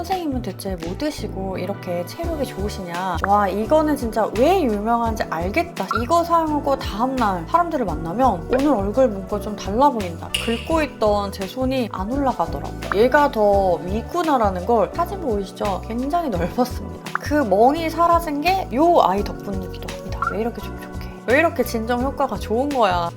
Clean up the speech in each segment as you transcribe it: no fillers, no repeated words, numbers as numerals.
선생님은 대체 뭐 드시고 이렇게 체력이 좋으시냐. 와, 이거는 진짜 왜 유명한지 알겠다. 이거 사용하고 다음날 사람들을 만나면 오늘 얼굴 문구 좀 달라 보인다. 긁고 있던 제 손이 안 올라가더라고요. 얘가 더 위구나라는 걸 사진 보이시죠? 굉장히 넓었습니다. 그 멍이 사라진 게 이 아이 덕분이기도 합니다. 왜 이렇게 촉촉해? 왜 이렇게 진정 효과가 좋은 거야?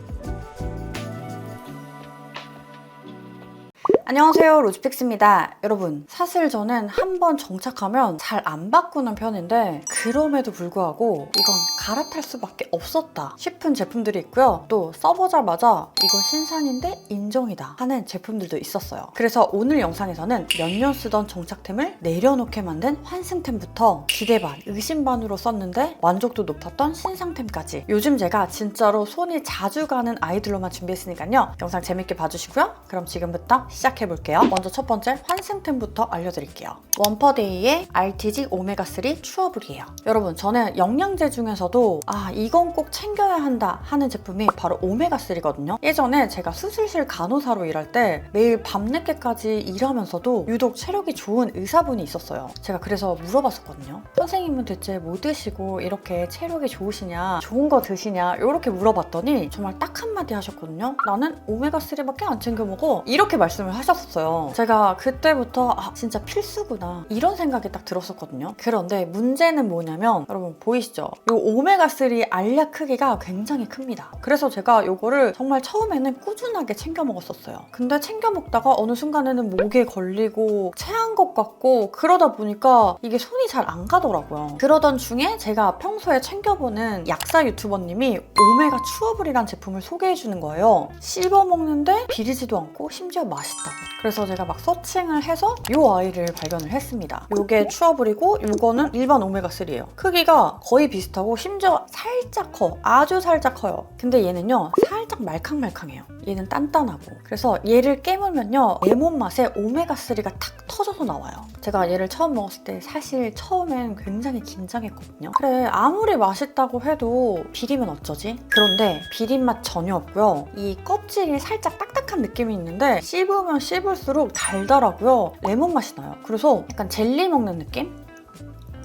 안녕하세요, 로즈픽스입니다. 여러분, 사실 저는 한번 정착하면 잘 안 바꾸는 편인데 그럼에도 불구하고 이건 갈아탈 수밖에 없었다 싶은 제품들이 있고요. 또 써보자마자 이거 신상인데 인정이다 하는 제품들도 있었어요. 그래서 오늘 영상에서는 몇 년 쓰던 정착템을 내려놓게 만든 환승템부터 기대 반, 의심 반으로 썼는데 만족도 높았던 신상템까지 요즘 제가 진짜로 손이 자주 가는 아이들로만 준비했으니까요. 영상 재밌게 봐주시고요. 그럼 지금부터 시작해볼게요. 먼저 첫 번째 환승템부터 알려드릴게요. 원퍼데이의 RTG 오메가3 추어블이에요. 여러분, 저는 영양제 중에서도 이건 꼭 챙겨야 한다 하는 제품이 바로 오메가3거든요. 예전에 제가 수술실 간호사로 일할 때 매일 밤늦게까지 일하면서도 유독 체력이 좋은 의사분이 있었어요. 제가 그래서 물어봤었거든요. 선생님은 대체 뭐 드시고 이렇게 체력이 좋으시냐, 좋은 거 드시냐 이렇게 물어봤더니 정말 딱 한마디 하셨거든요. 나는 오메가3밖에 안 챙겨 먹어. 이렇게 말씀을 하셨어요. 제가 그때부터 진짜 필수구나 이런 생각이 딱 들었었거든요. 그런데 문제는 뭐냐면 여러분 보이시죠? 이 오메가3 알약 크기가 굉장히 큽니다. 그래서 제가 이거를 정말 처음에는 꾸준하게 챙겨 먹었었어요. 근데 챙겨 먹다가 어느 순간에는 목에 걸리고 체한 것 같고 그러다 보니까 이게 손이 잘 안 가더라고요. 그러던 중에 제가 평소에 챙겨보는 약사 유튜버님이 오메가 추어블이라는 제품을 소개해주는 거예요. 씹어 먹는데 비리지도 않고 심지어 맛있다고. 그래서 제가 막 서칭을 해서 이 아이를 발견을 했습니다. 이게 추어블이고 이거는 일반 오메가3예요. 크기가 거의 비슷하고 심지어 살짝 커. 아주 살짝 커요. 근데 얘는요 살짝 말캉말캉해요. 얘는 단단하고. 그래서 얘를 깨물면요 레몬 맛에 오메가3가 탁 터져서 나와요. 제가 얘를 처음 먹었을 때 사실 처음엔 굉장히 긴장했거든요. 그래, 아무리 맛있다고 해도 비리면 어쩌지? 그런데 비린 맛 전혀 없고요. 이 껍질이 살짝 딱딱한 느낌이 있는데 씹으면 씹을수록 달달하고요. 레몬 맛이 나요. 그래서 약간 젤리 먹는 느낌?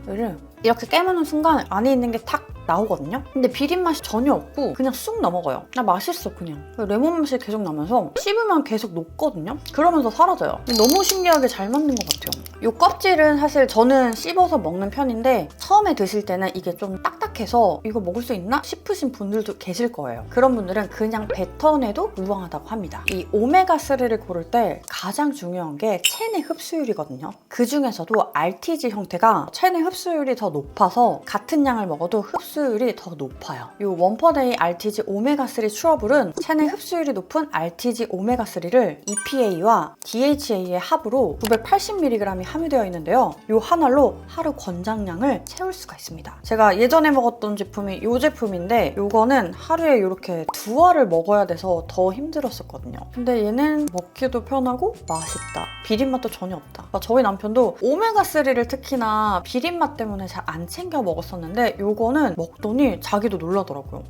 얘를 이렇게 깨무는 순간 안에 있는 게 탁 나오거든요? 근데 비린 맛이 전혀 없고 그냥 쑥 넘어가요. 나 맛있어 그냥. 레몬 맛이 계속 나면서 씹으면 계속 녹거든요? 그러면서 사라져요. 너무 신기하게 잘 맞는 것 같아요. 이 껍질은 사실 저는 씹어서 먹는 편인데 처음에 드실 때는 이게 좀 딱딱해서 이거 먹을 수 있나 싶으신 분들도 계실 거예요. 그런 분들은 그냥 뱉어내도 무방하다고 합니다. 이 오메가3를 고를 때 가장 중요한 게 체내 흡수율이거든요. 그 중에서도 RTG 형태가 체내 흡수율이 더 높아서 같은 양을 먹어도 흡수율이 더 높아요. 이 원퍼데이 RTG 오메가3 추어블은 체내 흡수율이 높은 RTG 오메가3를 EPA와 DHA의 합으로 980mg이 함유되어 있는데요. 이 한 알로 하루 권장량을 채울 수가 있습니다. 제가 예전에 먹었던 제품이 이 제품인데 이거는 하루에 이렇게 2알을 먹어야 돼서 더 힘들었었거든요. 근데 얘는 먹기도 편하고 맛있다. 비린맛도 전혀 없다. 저희 남편도 오메가3를 특히나 비린맛 때문에 잘 안 챙겨 먹었었는데 이거는 먹더니 자기도 놀라더라고요.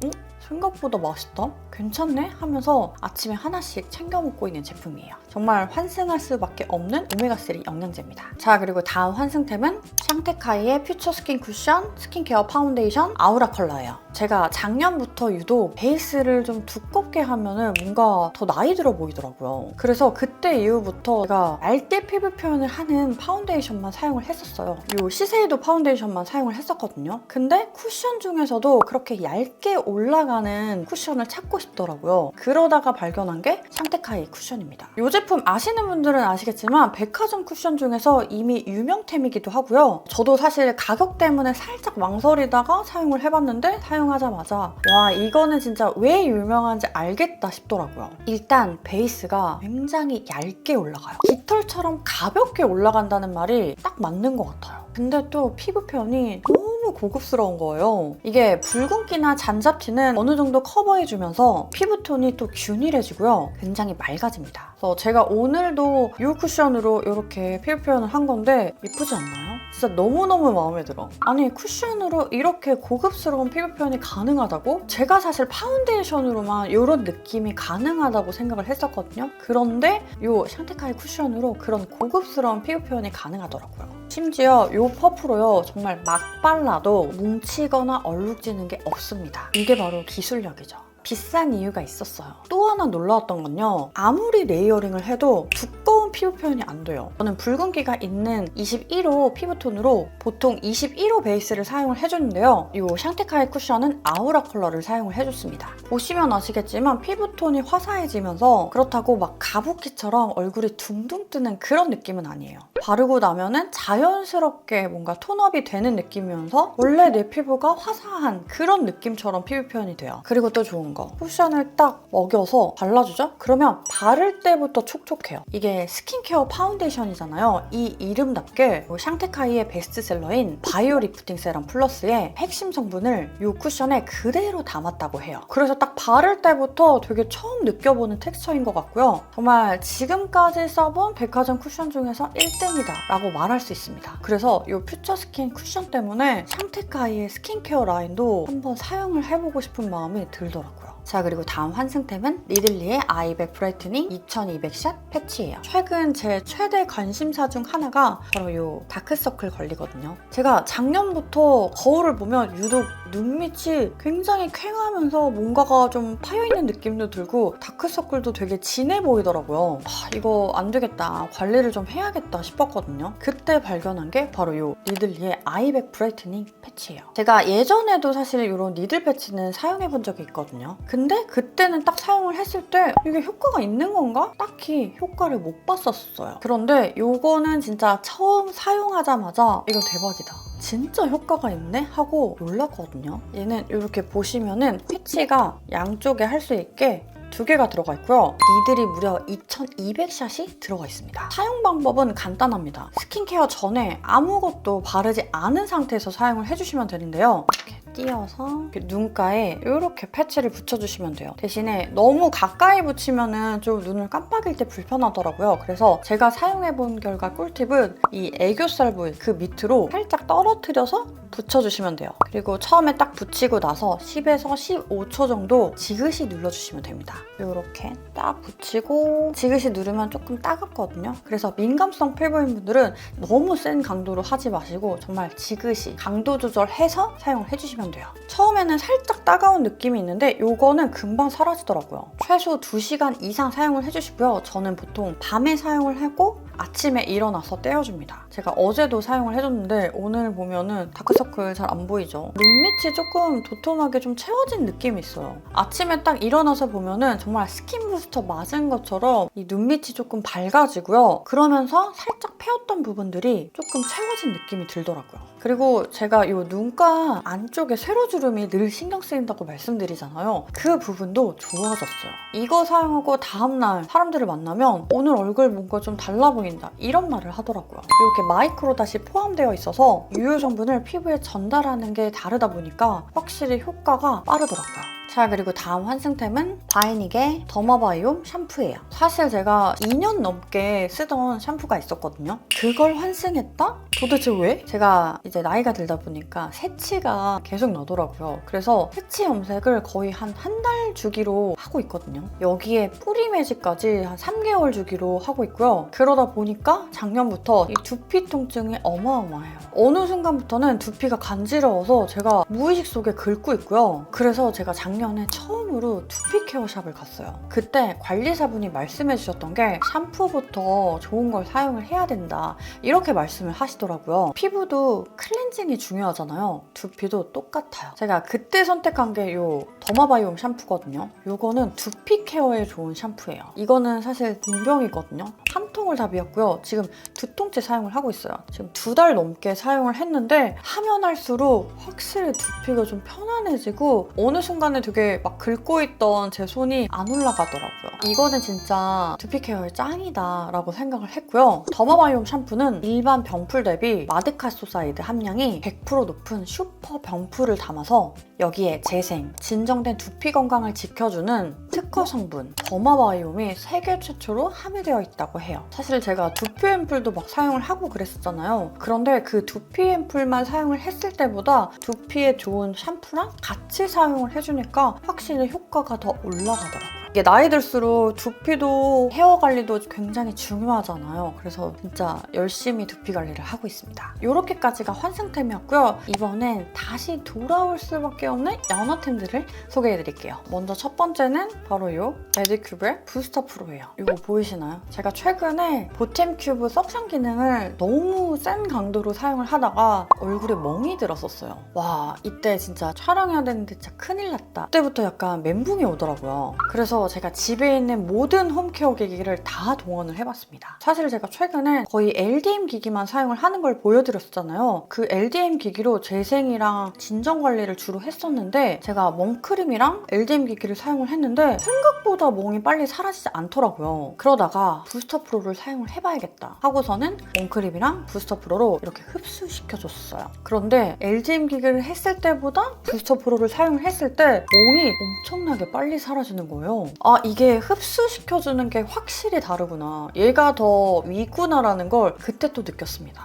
생각보다 맛있다? 괜찮네? 하면서 아침에 하나씩 챙겨 먹고 있는 제품이에요. 정말 환승할 수밖에 없는 오메가3 영양제입니다. 자, 그리고 다음 환승템은 샹테카이의 퓨처 스킨 쿠션 스킨케어 파운데이션 아우라 컬러예요. 제가 작년부터 유독 베이스를 좀 두껍게 하면은 뭔가 더 나이 들어 보이더라고요. 그래서 그때 이후부터 제가 얇게 피부 표현을 하는 파운데이션만 사용을 했었어요. 이 시세이도 파운데이션만 사용을 했었거든요. 근데 쿠션 중에서도 그렇게 얇게 올라가는 쿠션을 찾고 싶더라고요. 그러다가 발견한 게 샹테카이 쿠션입니다. 이 제품 아시는 분들은 아시겠지만 백화점 쿠션 중에서 이미 유명템이기도 하고요. 저도 사실 가격 때문에 살짝 망설이다가 사용을 해봤는데 사용하자마자 와, 이거는 진짜 왜 유명한지 알겠다 싶더라고요. 일단 베이스가 굉장히 얇게 올라가요. 깃털처럼 가볍게 올라간다는 말이 딱 맞는 것 같아요. 근데 또 피부 표현이 너무 너무 고급스러운 거예요. 이게 붉은기나 잔잡티는 어느 정도 커버해주면서 피부톤이 또 균일해지고요. 굉장히 맑아집니다. 그래서 제가 오늘도 이 쿠션으로 이렇게 피부 표현을 한 건데 예쁘지 않나요? 진짜 너무너무 마음에 들어. 아니 쿠션으로 이렇게 고급스러운 피부 표현이 가능하다고? 제가 사실 파운데이션으로만 이런 느낌이 가능하다고 생각을 했었거든요. 그런데 이 샹테카이 쿠션으로 그런 고급스러운 피부 표현이 가능하더라고요. 심지어 이 퍼프로요 정말 막 발라도 뭉치거나 얼룩지는 게 없습니다. 이게 바로 기술력이죠. 비싼 이유가 있었어요. 또 하나 놀라웠던 건요. 아무리 레이어링을 해도 두꺼운 피부 표현이 안 돼요. 저는 붉은기가 있는 21호 피부톤으로 보통 21호 베이스를 사용을 해주는데요. 이 샹테카이 쿠션은 아우라 컬러를 사용을 해줬습니다. 보시면 아시겠지만 피부톤이 화사해지면서 그렇다고 막 가부키처럼 얼굴이 둥둥 뜨는 그런 느낌은 아니에요. 바르고 나면은 자연스럽게 뭔가 톤업이 되는 느낌이면서 원래 내 피부가 화사한 그런 느낌처럼 피부 표현이 돼요. 그리고 또 좋은 거 쿠션을 딱 먹여서 발라주죠? 그러면 바를 때부터 촉촉해요. 이게 스킨케어 파운데이션이잖아요. 이 이름답게 샹테카이의 베스트셀러인 바이오 리프팅 세럼 플러스의 핵심 성분을 이 쿠션에 그대로 담았다고 해요. 그래서 딱 바를 때부터 되게 처음 느껴보는 텍스처인 것 같고요. 정말 지금까지 써본 백화점 쿠션 중에서 1등이다 라고 말할 수 있습니다. 그래서 이 퓨처 스킨 쿠션 때문에 샹테카이의 스킨케어 라인도 한번 사용을 해보고 싶은 마음이 들더라고요. 자, 그리고 다음 환승템은 니들리의 아이백 브라이트닝 2200샷 패치예요. 최근 제 최대 관심사 중 하나가 바로 이 다크서클 관리거든요. 제가 작년부터 거울을 보면 유독 눈밑이 굉장히 퀭하면서 뭔가가 좀 파여있는 느낌도 들고 다크서클도 되게 진해 보이더라고요. 이거 안 되겠다. 관리를 좀 해야겠다 싶었거든요. 그때 발견한 게 바로 이 니들리의 아이백 브라이트닝 패치예요. 제가 예전에도 사실 이런 니들 패치는 사용해본 적이 있거든요. 근데 그때는 딱 사용을 했을 때 이게 효과가 있는 건가? 딱히 효과를 못 봤었어요. 그런데 이거는 진짜 처음 사용하자마자 이거 대박이다. 진짜 효과가 있네? 하고 놀랐거든요. 얘는 이렇게 보시면은 패치가 양쪽에 할 수 있게 2개가 들어가 있고요. 니들이 무려 2200샷이 들어가 있습니다. 사용 방법은 간단합니다. 스킨케어 전에 아무것도 바르지 않은 상태에서 사용을 해주시면 되는데요. 이렇게 띄어서 이렇게 눈가에 이렇게 패치를 붙여주시면 돼요. 대신에 너무 가까이 붙이면 좀 눈을 깜빡일 때 불편하더라고요. 그래서 제가 사용해본 결과 꿀팁은 이 애교살 부위 그 밑으로 살짝 떨어뜨려서 붙여주시면 돼요. 그리고 처음에 딱 붙이고 나서 10에서 15초 정도 지그시 눌러주시면 됩니다. 이렇게 딱 붙이고 지그시 누르면 조금 따갑거든요. 그래서 민감성 피부인 분들은 너무 센 강도로 하지 마시고 정말 지그시 강도 조절해서 사용을 해주시면 돼요. 처음에는 살짝 따가운 느낌이 있는데 이거는 금방 사라지더라고요. 최소 2시간 이상 사용을 해주시고요. 저는 보통 밤에 사용을 하고 아침에 일어나서 떼어줍니다. 제가 어제도 사용을 해줬는데 오늘 보면은 다크서클 잘 안 보이죠? 눈밑이 조금 도톰하게 좀 채워진 느낌이 있어요. 아침에 딱 일어나서 보면은 정말 스킨 부스터 맞은 것처럼 이 눈밑이 조금 밝아지고요. 그러면서 살짝 패였던 부분들이 조금 채워진 느낌이 들더라고요. 그리고 제가 이 눈가 안쪽에 세로주름이 늘 신경 쓰인다고 말씀드리잖아요. 그 부분도 좋아졌어요. 이거 사용하고 다음날 사람들을 만나면 오늘 얼굴 뭔가 좀 달라 보인다 이런 말을 하더라고요. 이렇게 마이크로 다시 포함되어 있어서 유효 성분을 피부에 전달하는 게 다르다 보니까 확실히 효과가 빠르더라고요. 자, 그리고 다음 환승템은 바이닉의 더마바이옴 샴푸예요. 사실 제가 2년 넘게 쓰던 샴푸가 있었거든요. 그걸 환승했다? 도대체 왜? 제가 이제 나이가 들다 보니까 새치가 계속 나더라고요. 그래서 새치 염색을 거의 한 달 주기로 하고 있거든요. 여기에 뿌리 매직까지 한 3개월 주기로 하고 있고요. 그러다 보니까 작년부터 이 두피 통증이 어마어마해요. 어느 순간부터는 두피가 간지러워서 제가 무의식 속에 긁고 있고요. 그래서 제가 작년에 처음으로 두피 케어샵을 갔어요. 그때 관리사분이 말씀해 주셨던 게 샴푸부터 좋은 걸 사용을 해야 된다 이렇게 말씀을 하시더라고요. 피부도 클렌징이 중요하잖아요. 두피도 똑같아요. 제가 그때 선택한 게 이 더마바이옴 샴푸거든요. 이거는 두피 케어에 좋은 샴푸예요. 이거는 사실 공병이거든요. 한 통을 다 비웠고요. 지금 2통째 사용을 하고 있어요. 지금 2달 넘게 사용을 했는데 하면 할수록 확실히 두피가 좀 편안해지고 어느 순간에 되게 막 긁고 있던 제 손이 안 올라가더라고요. 이거는 진짜 두피 케어에 짱이다 라고 생각을 했고요. 더마바이옴 샴푸는 일반 병풀 대비 대비 마드카소사이드 함량이 100% 높은 슈퍼 병풀을 담아서 여기에 재생, 진정된 두피 건강을 지켜주는 특허 성분 더마바이옴이 세계 최초로 함유되어 있다고 해요. 사실 제가 두피 앰플도 막 사용을 하고 그랬었잖아요. 그런데 그 두피 앰플만 사용을 했을 때보다 두피에 좋은 샴푸랑 같이 사용을 해주니까 확실히 효과가 더 올라가더라고요. 이게 나이 들수록 두피도 헤어 관리도 굉장히 중요하잖아요. 그래서 진짜 열심히 두피 관리를 하고 있습니다. 이렇게까지가 환승템이었고요. 이번엔 다시 돌아올 수밖에 없는 연어템들을 소개해드릴게요. 먼저 첫 번째는 바로 이 메디큐브의 부스터 프로예요. 이거 보이시나요? 제가 최근에 보템큐브 석션 기능을 너무 센 강도로 사용을 하다가 얼굴에 멍이 들었었어요. 와, 이때 진짜 촬영해야 되는데 진짜 큰일 났다. 그때부터 약간 멘붕이 오더라고요. 그래서 제가 집에 있는 모든 홈케어 기기를 다 동원을 해봤습니다. 사실 제가 최근에 거의 LDM 기기만 사용을 하는 걸 보여드렸잖아요. 그 LDM 기기로 재생이랑 진정 관리를 주로 했었는데 제가 멍크림이랑 LDM 기기를 사용을 했는데 생각보다 멍이 빨리 사라지지 않더라고요. 그러다가 부스터 프로를 사용을 해봐야겠다 하고서는 멍크림이랑 부스터 프로로 이렇게 흡수시켜줬어요. 그런데 LDM 기기를 했을 때보다 부스터 프로를 사용을 했을 때 멍이 엄청나게 빨리 사라지는 거예요. 아, 이게 흡수시켜주는 게 확실히 다르구나. 얘가 더 위구나라는 걸 그때 또 느꼈습니다.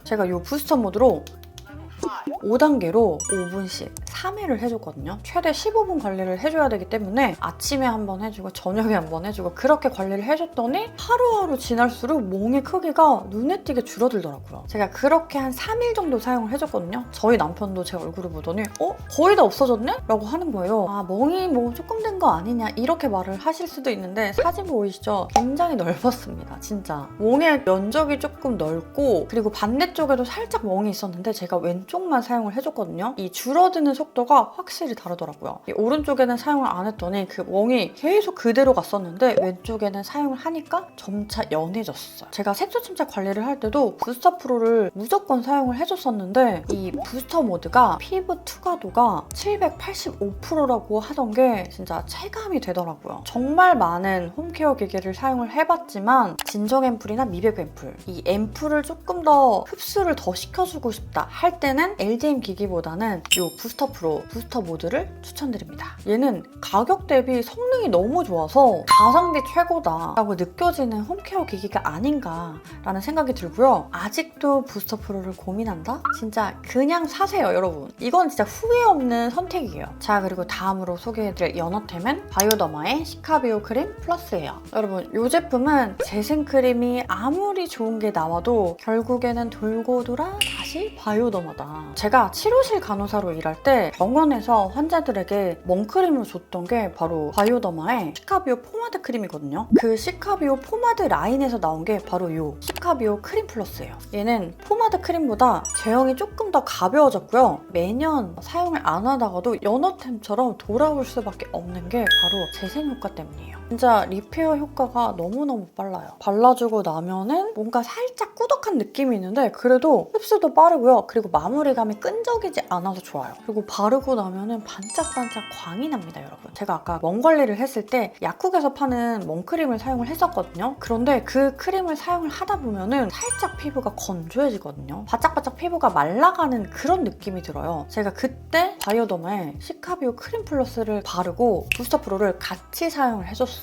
제가 이 부스터 모드로 5단계로 5분씩 3회를 해줬거든요. 최대 15분 관리를 해줘야 되기 때문에 아침에 한번 해주고 저녁에 한번 해주고 그렇게 관리를 해줬더니 하루하루 지날수록 멍의 크기가 눈에 띄게 줄어들더라고요. 제가 그렇게 한 3일 정도 사용을 해줬거든요. 저희 남편도 제 얼굴을 보더니 거의 다 없어졌네? 라고 하는 거예요. 아, 멍이 뭐 조금 된 거 아니냐 이렇게 말을 하실 수도 있는데 사진 보이시죠? 굉장히 넓었습니다. 진짜. 멍의 면적이 조금 넓고 그리고 반대쪽에도 살짝 멍이 있었는데 제가 왼쪽만 사용을 해줬거든요. 이 줄어드는 속도가 확실히 다르더라고요. 이 오른쪽에는 사용을 안 했더니 그 멍이 계속 그대로 갔었는데 왼쪽에는 사용을 하니까 점차 연해졌어요. 제가 색소 침착 관리를 할 때도 부스터 프로를 무조건 사용을 해줬었는데 이 부스터 모드가 피부 투과도가 785%라고 하던 게 진짜 체감이 되더라고요. 정말 많은 홈케어 기기를 사용을 해봤지만 진정 앰플이나 미백 앰플 이 앰플을 조금 더 흡수를 더 시켜주고 싶다 할 때는 LDM 기기보다는 이 부스터 프로, 부스터 모드를 추천드립니다. 얘는 가격 대비 성능이 너무 좋아서 가성비 최고다 라고 느껴지는 홈케어 기기가 아닌가라는 생각이 들고요. 아직도 부스터 프로를 고민한다? 진짜 그냥 사세요, 여러분. 이건 진짜 후회 없는 선택이에요. 자, 그리고 다음으로 소개해드릴 연어템은 바이오더마의 시카비오 크림 플러스예요. 여러분, 이 제품은 재생 크림이 아무리 좋은 게 나와도 결국에는 돌고 돌아 다시 바이오더마다. 제가 치료실 간호사로 일할 때 병원에서 환자들에게 멍크림을 줬던 게 바로 바이오더마의 시카비오 포마드 크림이거든요. 그 시카비오 포마드 라인에서 나온 게 바로 이 시카비오 크림 플러스예요. 얘는 포마드 크림보다 제형이 조금 더 가벼워졌고요. 매년 사용을 안 하다가도 연어템처럼 돌아올 수밖에 없는 게 바로 재생 효과 때문이에요. 진짜 리페어 효과가 너무너무 빨라요. 발라주고 나면은 뭔가 살짝 꾸덕한 느낌이 있는데 그래도 흡수도 빠르고요. 그리고 마무리감이 끈적이지 않아서 좋아요. 그리고 바르고 나면은 반짝반짝 광이 납니다, 여러분. 제가 아까 멍 관리를 했을 때 약국에서 파는 멍크림을 사용을 했었거든요. 그런데 그 크림을 사용을 하다 보면은 살짝 피부가 건조해지거든요. 바짝바짝 피부가 말라가는 그런 느낌이 들어요. 제가 그때 바이오더마의 시카비오 크림 플러스를 바르고 부스터 프로를 같이 사용을 해줬어요.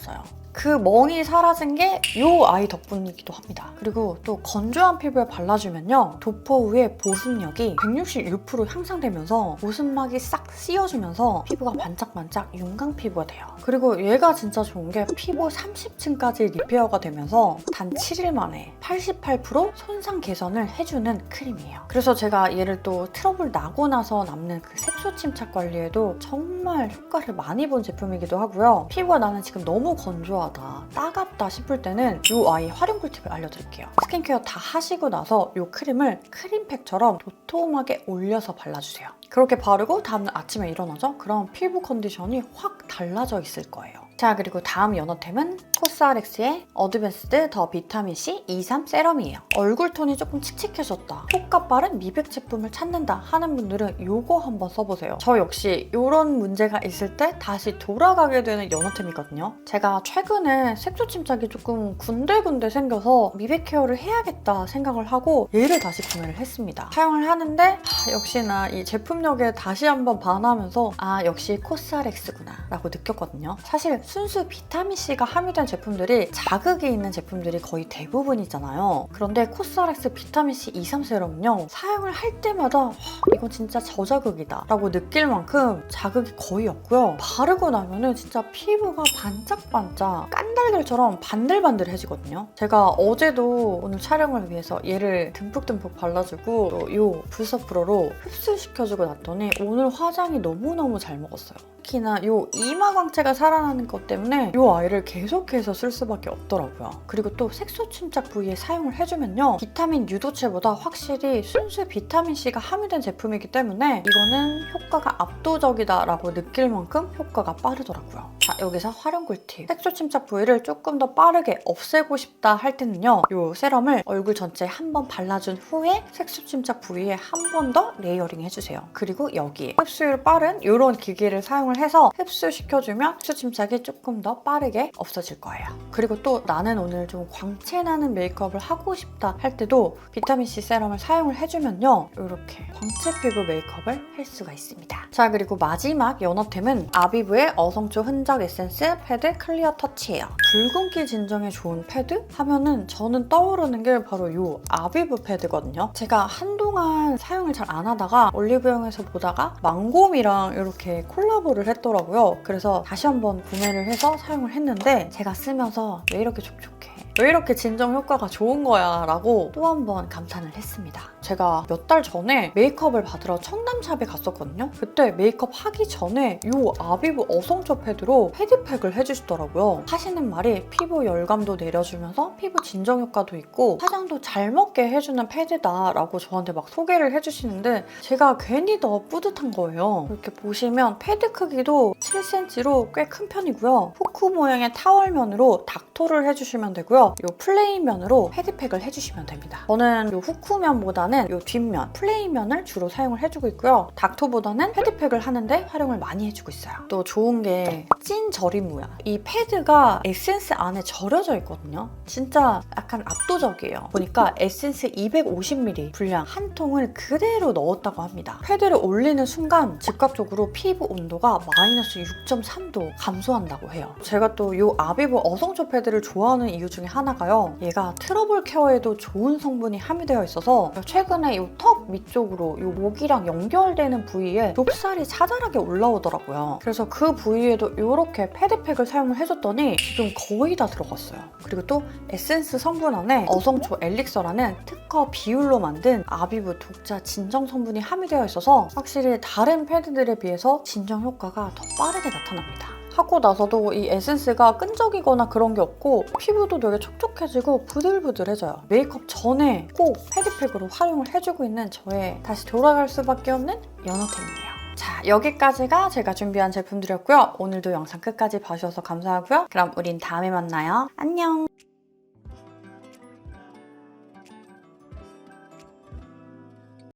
그 멍이 사라진 게 이 아이 덕분이기도 합니다. 그리고 또 건조한 피부에 발라주면요. 도포 후에 보습력이 166% 향상되면서 보습막이 싹 씌워주면서 피부가 반짝반짝 윤광 피부가 돼요. 그리고 얘가 진짜 좋은 게 피부 30층까지 리페어가 되면서 단 7일 만에 88% 손상 개선을 해주는 크림이에요. 그래서 제가 얘를 또 트러블 나고 나서 남는 그 색소 침착 관리에도 정말 효과를 많이 본 제품이기도 하고요. 피부가 나는 지금 너무 건조하다, 따갑다 싶을 때는 이 아이 활용 꿀팁을 알려드릴게요. 스킨케어 다 하시고 나서 이 크림을 크림팩처럼 도톰하게 올려서 발라주세요. 그렇게 바르고 다음날 아침에 일어나죠? 그럼 피부 컨디션이 확 달라져 있을 거예요. 자, 그리고 다음 연어템은 코스RX의 어드밴스드 더 비타민C 23 세럼이에요. 얼굴 톤이 조금 칙칙해졌다, 효과 빠른 미백 제품을 찾는다 하는 분들은 이거 한번 써보세요. 저 역시 이런 문제가 있을 때 다시 돌아가게 되는 연어템이거든요. 제가 최근에 색소 침착이 조금 군데군데 생겨서 미백 케어를 해야겠다 생각을 하고 얘를 다시 구매를 했습니다. 사용을 하는데 역시나 이 제품력에 다시 한번 반하면서 역시 코스RX구나 라고 느꼈거든요. 사실 순수 비타민C가 함유된 제품들이 자극이 있는 제품들이 거의 대부분이잖아요. 그런데 코스RX 비타민C 23 세럼은요, 사용을 할 때마다 이건 진짜 저자극이다 라고 느낄 만큼 자극이 거의 없고요. 바르고 나면은 진짜 피부가 반짝반짝 깐달걀처럼 반들반들해지거든요. 제가 어제도 오늘 촬영을 위해서 얘를 듬뿍듬뿍 발라주고 또 이 불석 브러로 흡수시켜주고 났더니 오늘 화장이 너무너무 잘 먹었어요. 특히나 이 이마 광채가 살아나는 것 때문에 이 아이를 계속해서 쓸 수밖에 없더라고요. 그리고 또 색소 침착 부위에 사용을 해주면요, 비타민 유도체보다 확실히 순수 비타민C가 함유된 제품이기 때문에 이거는 효과가 압도적이다라고 느낄 만큼 효과가 빠르더라고요. 자, 여기서 활용 꿀팁. 색소 침착 부위를 조금 더 빠르게 없애고 싶다 할 때는요, 이 세럼을 얼굴 전체에 한번 발라준 후에 색소 침착 부위에 한 번 더 레이어링 해주세요. 그리고 여기에 흡수율 빠른 이런 기기를 사용을 해서 흡수시켜주면 색소 침착이 조금 더 빠르게 없어질 거예요. 그리고 또 나는 오늘 좀 광채 나는 메이크업을 하고 싶다 할 때도 비타민C 세럼을 사용을 해주면요, 이렇게 광채 피부 메이크업을 할 수가 있습니다. 자, 그리고 마지막 연어템은 아비브의 어성초 흔적 에센스 패드 클리어 터치예요. 붉은기 진정에 좋은 패드 하면은 저는 떠오르는 게 바로 이 아비브 패드거든요. 제가 한동안 사용을 잘 안 하다가 올리브영에서 보다가 망곰이랑 이렇게 콜라보를 했더라고요. 그래서 다시 한번 구매를 해서 사용을 했는데 제가 쓰면서 왜 이렇게 촉촉해? 왜 이렇게 진정 효과가 좋은 거야? 라고 또 한 번 감탄을 했습니다. 제가 몇 달 전에 메이크업을 받으러 청담샵에 갔었거든요. 그때 메이크업 하기 전에 이 아비브 어성초 패드로 패드팩을 해주시더라고요. 하시는 말이 피부 열감도 내려주면서 피부 진정 효과도 있고 화장도 잘 먹게 해주는 패드다 라고 저한테 막 소개를 해주시는데 제가 괜히 더 뿌듯한 거예요. 이렇게 보시면 패드 크기도 7cm로 꽤 큰 편이고요. 후크 모양의 타월면으로 닥토를 해주시면 되고요. 이 플레인면으로 패드팩을 해주시면 됩니다. 저는 이 후크면보다는 이 뒷면, 플레인면을 주로 사용을 해주고 있고요. 닥토보다는 패드팩을 하는데 활용을 많이 해주고 있어요. 또 좋은 게 찐 절임무야. 이 패드가 에센스 안에 절여져 있거든요. 진짜 약간 압도적이에요. 보니까 에센스 250ml 분량 한 통을 그대로 넣었다고 합니다. 패드를 올리는 순간 즉각적으로 피부 온도가 마이너스 6.3도 감소한다고 해요. 제가 또 이 아비브 어성초 패드를 좋아하는 이유 중에 하나가요, 얘가 트러블 케어에도 좋은 성분이 함유되어 있어서 최근에 이 턱 밑쪽으로 이 목이랑 연결되는 부위에 좁쌀이 자잘하게 올라오더라고요. 그래서 그 부위에도 이렇게 패드팩을 사용을 해줬더니 지금 거의 다 들어갔어요. 그리고 또 에센스 성분 안에 어성초 엘릭서라는 특허 비율로 만든 아비브 독자 진정 성분이 함유되어 있어서 확실히 다른 패드들에 비해서 진정 효과가 더 빠르게 나타납니다. 하고 나서도 이 에센스가 끈적이거나 그런 게 없고 피부도 되게 촉촉해지고 부들부들해져요. 메이크업 전에 꼭 패드팩으로 활용을 해주고 있는 저의 다시 돌아갈 수밖에 없는 연어템이에요. 자, 여기까지가 제가 준비한 제품들이었고요. 오늘도 영상 끝까지 봐주셔서 감사하고요. 그럼 우린 다음에 만나요. 안녕!